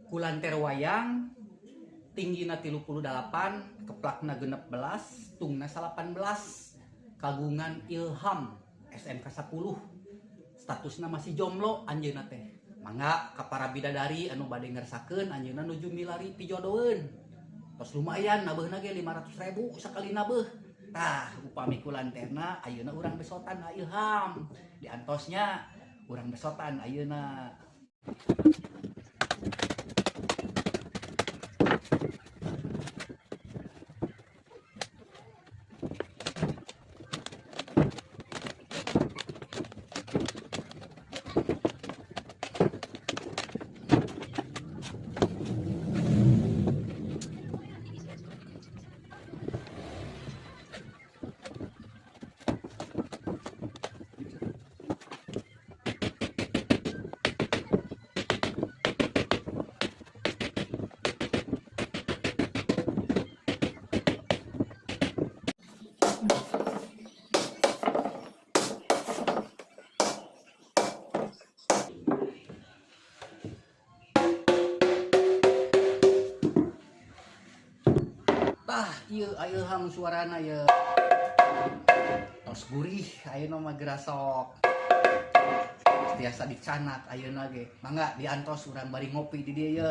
Kulanter wayang tinggina 38 keplakna 16 tungna 18 kagungan Ilham SMK 10 statusna masih jomblo anjeunna teh mangga ka para bidadari anu bade ngersakeun anjeunna nuju milari pijodoeun tos lumayan nabeuna ge 500.000 sakalina beuh tah upami kulanterna ayeuna urang besotan Ilham diantosnya urang besotan ayeuna. Tah ieu Ilham suarana ye tos gurih ayeuna mah gerasok tiasa dicanak ayeuna ge mangga diantos urang bari ngopi di dieu ye.